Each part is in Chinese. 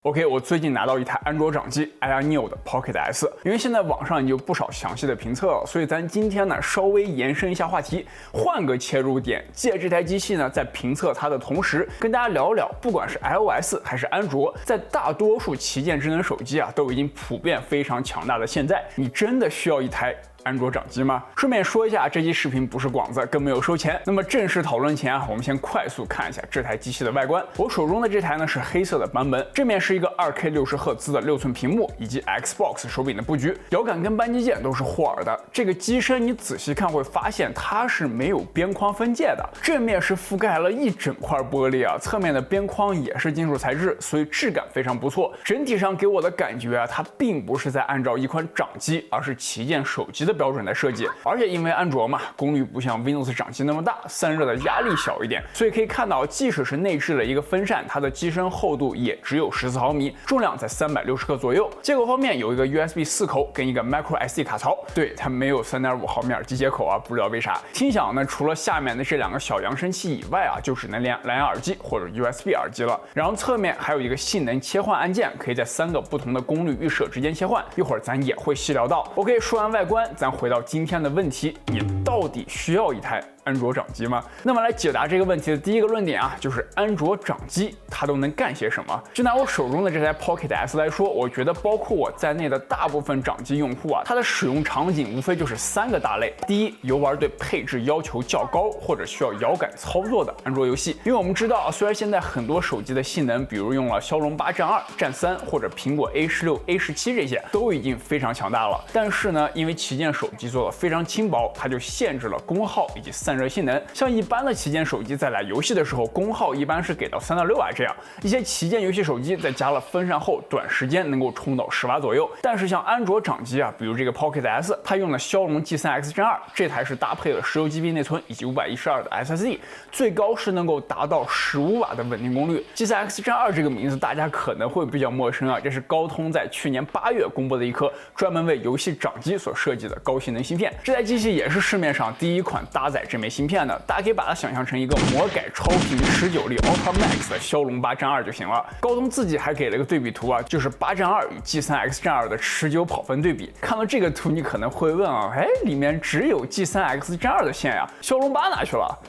OK， 我最近拿到一台安卓掌机 AYANEO 的 Pocket S， 因为现在网上已经有不少详细的评测了，所以咱今天呢稍微延伸一下话题，换个切入点，借这台机器呢在评测它的同时，跟大家聊一聊，不管是 iOS 还是安卓，在大多数旗舰智能手机啊都已经普遍非常强大的现在，你真的需要一台安卓掌机吗？顺便说一下，这期视频不是广子，更没有收钱。那么正式讨论前啊，我们先快速看一下这台机器的外观。我手中的这台呢是黑色的版本，正面是一个 2K 60赫兹的6寸屏幕，以及 Xbox 手柄的布局，摇杆跟扳机键都是霍尔的。这个机身你仔细看会发现它是没有边框分界的，正面是覆盖了一整块玻璃啊，侧面的边框也是金属材质，所以质感非常不错。整体上给我的感觉啊，它并不是在按照一款掌机，而是旗舰手机的标准来设计，而且因为安卓嘛，功率不像 Windows 掌机那么大，散热的压力小一点，所以可以看到，即使是内置了一个风扇，它的机身厚度也只有14毫米，重量在360克左右。接口方面有一个 USB 4口跟一个 Micro SD 卡槽，对，它没有3.5毫米耳机接口啊，不知道为啥。听响呢，除了下面的这两个小扬声器以外啊，就只能连蓝牙耳机或者 USB 耳机了。然后侧面还有一个性能切换按键，可以在3个不同的功率预设之间切换，一会儿咱也会细聊到。OK， 说完外观，咱回到今天的问题，你到底需要一台安卓掌机吗？那么来解答这个问题的第一个论点啊，就是安卓掌机它都能干些什么？就拿我手中的这台 Pocket S 来说，我觉得包括我在内的大部分掌机用户啊，它的使用场景无非就是3个大类。第一，游玩对配置要求较高或者需要摇杆操作的安卓游戏，因为我们知道啊，虽然现在很多手机的性能，比如用了骁龙8 Gen 2、Gen 3或者苹果 A16、A17 这些都已经非常强大了，但是呢，因为旗舰手机做的非常轻薄，它就限制了功耗以及散热性能。像一般的旗舰手机在打游戏的时候，功耗一般是给到3.6瓦这样，一些旗舰游戏手机在加了风扇后，短时间能够冲到10瓦左右。但是像安卓掌机啊，比如这个 Pocket S， 它用的骁龙 G3X Gen 2，这台是搭配了16GB 内存以及512的 SSD， 最高是能够达到15瓦的稳定功率。G3X Gen 2这个名字大家可能会比较陌生啊，这是高通在去年8月公布的一颗专门为游戏掌机所设计的高性能芯片。这台机器也是市面上第一款搭载这枚芯片的，大家可以把它想象成一个魔改超频19粒 Ultra Max 的骁龙8 Gen 2就行了。高通自己还给了个对比图啊，就是8 Gen 2与 G3X Gen 2的持久跑分对比。看到这个图，你可能会问啊，里面只有 G3X Gen 2的线呀，骁龙8哪去了？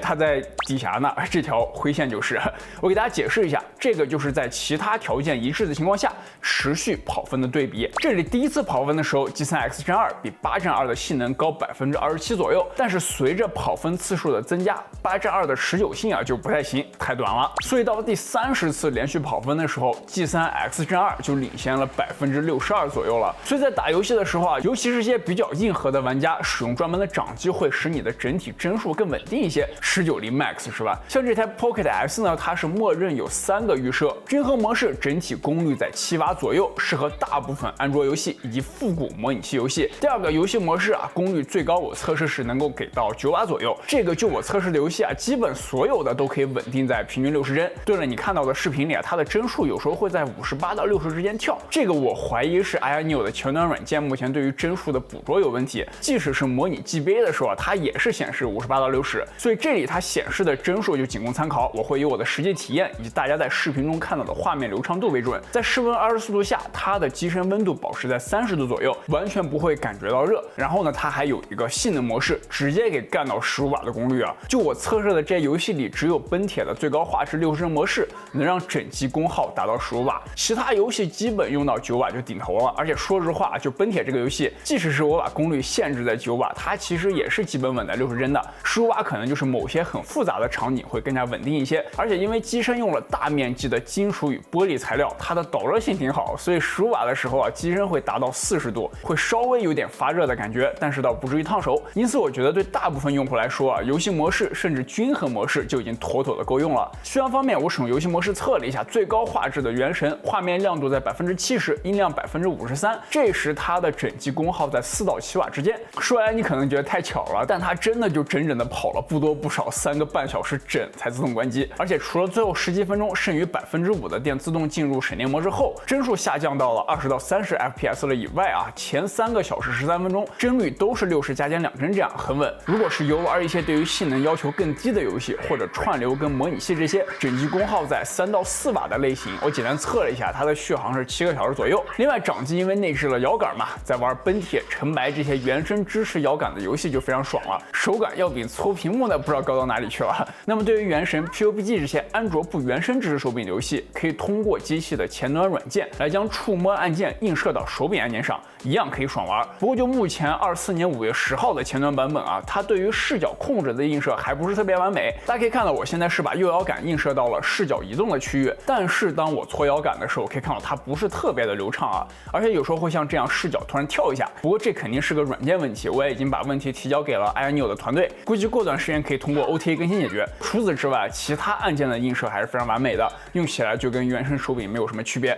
它在底下呢，这条灰线就是。我给大家解释一下，这个就是在其他条件一致的情况下持续跑分的对比。这里第一次跑分的时候 ，G3X Gen 2比8 Gen 2的性能高27%左右，但是随着跑分次数的增加，8 Gen 2的持久性啊就不太行，太短了。所以到第30次连续跑分的时候 ，G3X Gen 2就领先了62%左右了。所以在打游戏的时候啊，尤其是些比较硬核的玩家，使用专门的掌机会使你的整体帧数更稳定一些，19粒 Max 是吧？像这台 Pocket S 呢，它是默认有3个预设，均衡模式整体功率在7瓦左右，适合大部分安卓游戏以及复古模拟器游戏。第2个游戏模式啊，功率最高我测试时能够给到9瓦左右，这个就我测试的游戏啊，基本所有的都可以稳定在平均60帧。对了，你看到的视频里啊，它的帧数有时候会在58到60之间跳，这个我怀疑是 AYANEO 的前端软件目前对于帧数的捕捉有问题，即使是模拟 GBA 的时候啊，它也是显示58到60，所以这里它显示的帧数就仅供参考，我会以我的实际体验以及大家在视频中看到的画面流畅度为准。在室温24度下，它的机身温度保持在30度左右，完全不会感觉到热。然后呢，它还有一个性能模式，直接给干到15瓦的功率啊！就我测试的这些游戏里，只有奔铁的最高画质60帧模式能让整机功耗达到15瓦，其他游戏基本用到9瓦就顶头了。而且说实话，就奔铁这个游戏，即使是我把功率限制在9瓦，它其实也是基本稳在60帧的。15瓦可能就是某些很复杂的场景会更加稳定一些。而且因为机身用了大面积的金属与玻璃材料，它的导热性挺好，所以15瓦的时候啊，机身会达到40度，会稍微有点发热的感觉，但是倒不至于烫手。因此我觉得对大部分用户来说啊，游戏模式甚至均衡模式就已经妥妥的够用了。续航方面，我使用游戏模式测了一下，最高画质的原神画面亮度在70%，音量53%，这时它的整机功耗在4到7瓦之间。说来你可能觉得太巧了，但它真的就整整的跑了不多不少3个半小时整才自动关机。而且除了最后10几分钟剩余5%的电自动进入省电模式后，帧数下降到了20到30 FPS 了以外啊，前3个小时13分钟帧率都是60加减2帧这样很稳。如果是游玩一些对于性能要求更低的游戏，或者串流跟模拟器这些，整机功耗在3到4瓦的类型，我简单测了一下，它的续航是7个小时左右。另外，掌机因为内置了摇杆嘛，在玩奔铁、城白这些原生支持摇杆的游戏就非常爽了，手感要比搓屏幕呢不知道高到哪里去了。那么对于原神、PUBG 这些安卓不原生支持手柄的游戏，可以通过机器的前端软件来将触摸按键映射到手柄按键上，一样可以爽玩。不过就目前24年5月10号的前端版本啊，它对于视角控制的映射还不是特别完美。大家可以看到，我现在是把右摇杆映射到了视角移动的区域，但是当我搓摇杆的时候，可以看到它不是特别的流畅啊，而且有时候会像这样视角突然跳一下。不过这肯定是个软件问题，我也已经把问题提交给了 Ioneo 的团队，估计过段时间可以通过 OTA 更新解决。除此之外，其他按键的映射还是非常完美的，用起来就跟原生手柄没有什么区别。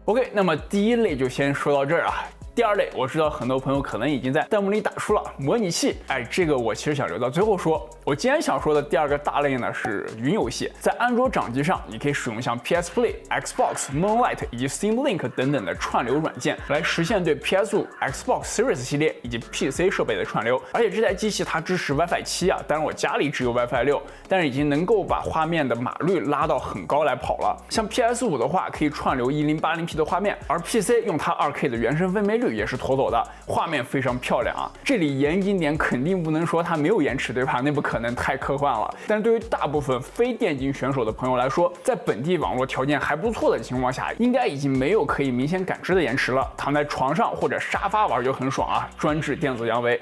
OK， 那么第一类就先说到这儿啊。第二类，我知道很多朋友可能已经在弹幕里打出了模拟器，这个我其实想留到最后说。我今天想说的第二个大类呢是云游戏，在安卓掌机上，你可以使用像 PS Play、Xbox、Moonlight 以及 Steam Link 等等的串流软件来实现对 PS5、Xbox Series 系列以及 PC 设备的串流。而且这台机器它支持 WiFi 7啊，当然我家里只有 WiFi 6，但是已经能够把画面的码率拉到很高来跑了。像 PS5 的话，可以串流1080p 的画面，而 PC 用它 2K 的原生分辨率也是妥妥的，画面非常漂亮啊。这里严谨点，肯定不能说它没有延迟，对吧？那不可能，太科幻了。但是对于大部分非电竞选手的朋友来说，在本地网络条件还不错的情况下，应该已经没有可以明显感知的延迟了。躺在床上或者沙发玩就很爽啊，专治电子阳痿。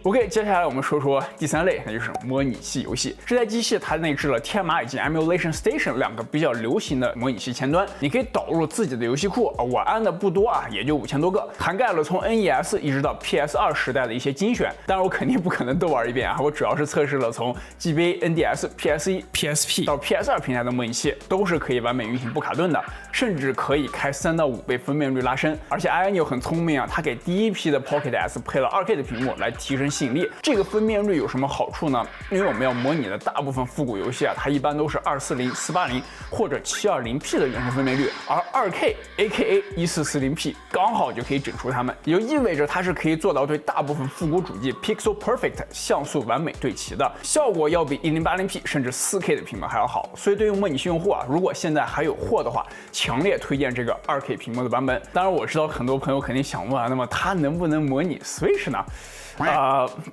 OK， 接下来我们说说第三类，那就是模拟器游戏。这台机器它内置了天马以及 Emulation Station 2个比较流行的模拟器前端，你可以导入自己的游戏库，我安的不多啊，也就5000多个，涵盖了从 NES 一直到 PS2 时代的一些精选。当然我肯定不可能都玩一遍啊，我主要是测试了从 GBA、NDS、PSE、PSP 到 PS2 平台的模拟器，都是可以完美运行不卡顿的，甚至可以开3到5倍分辨率拉伸。而且 Ioneo 很聪明啊，它给第一批的 Pocket S 配了2K 的屏幕来提升吸引力。这个分辨率有什么好处呢？因为我们要模拟的大部分复古游戏啊，它一般都是240、480或者720p 的原生分辨率，而 2K AKA 1440p 刚好就可以整出它们，也就意味着它是可以做到对大部分复古主机 Pixel Perfect 像素完美对齐的，效果要比1080p 甚至 4K 的屏幕还要好。所以对于模拟器用户啊，如果现在还有货的话，强烈推荐这个 2K 屏幕的版本。当然我知道很多朋友肯定想问啊，那么它能不能模拟 Switch 呢？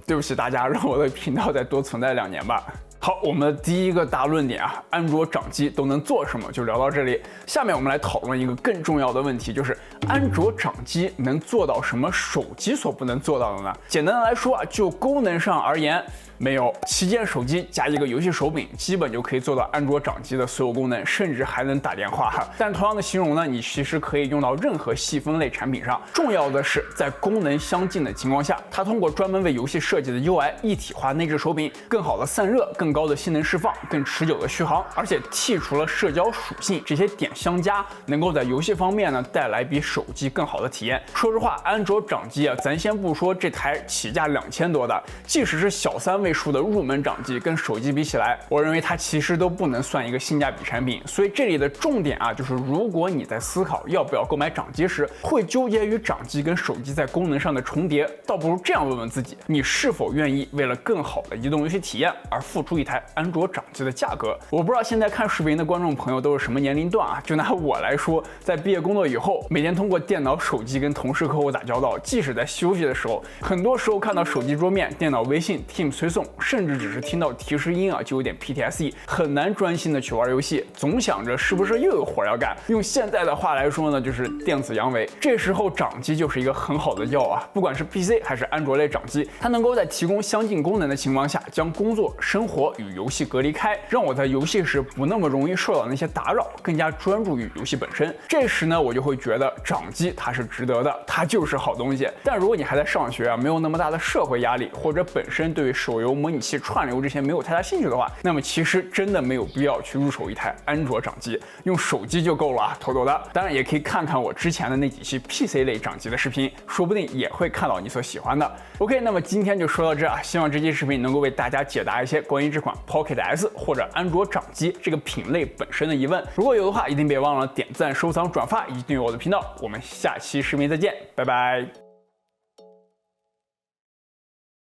对不起大家，让我的频道再多存在2年吧。好，我们的第一个大论点啊，安卓掌机都能做什么，就聊到这里。下面我们来讨论一个更重要的问题，就是安卓掌机能做到什么手机所不能做到的呢？简单的来说啊，就功能上而言，没有旗舰手机加一个游戏手柄，基本就可以做到安卓掌机的所有功能，甚至还能打电话。但同样的形容呢，你其实可以用到任何细分类产品上。重要的是，在功能相近的情况下，它通过专门为游戏设计的 UI 一体化内置手柄，更好的散热，更高的性能释放，更持久的续航，而且剔除了社交属性，这些点相加，能够在游戏方面呢带来比手机更好的体验。说实话，安卓掌机啊，咱先不说这台起价2000多的，即使是小3位数的入门掌机，跟手机比起来，我认为它其实都不能算一个性价比产品。所以这里的重点啊，就是如果你在思考要不要购买掌机时，会纠结于掌机跟手机在功能上的重叠，倒不如这样问问自己，你是否愿意为了更好的移动游戏体验而付出一台安卓掌机的价格？我不知道现在看视频的观众朋友都是什么年龄段啊？就拿我来说，在毕业工作以后，每天通过电脑、手机跟同事、客户打交道，即使在休息的时候，很多时候看到手机桌面、电脑微信、Teams 推送，甚至只是听到提示音啊，就有点 PTSD， 很难专心的去玩游戏，总想着是不是又有活要干。用现在的话来说呢，就是电子阳痿。这时候掌机就是一个很好的药啊，不管是 PC 还是安卓类掌机，它能够在提供相近功能的情况下，将工作、生活与游戏隔离开，让我在游戏时不那么容易受到那些打扰，更加专注于游戏本身。这时呢，我就会觉得掌机它是值得的，它就是好东西。但如果你还在上学啊，没有那么大的社会压力，或者本身对于手游、模拟器、串流这些没有太大兴趣的话，那么其实真的没有必要去入手一台安卓掌机，用手机就够了啊，妥妥的。当然也可以看看我之前的那几期 PC 类掌机的视频，说不定也会看到你所喜欢的。OK， 那么今天就说到这啊，希望这期视频能够为大家解答一些关于这款 Pocket S 或者安卓掌机这个品类本身的疑问。如果有的话，一定别忘了点赞、收藏、转发以及订阅我的频道。我们下期视频再见，拜拜。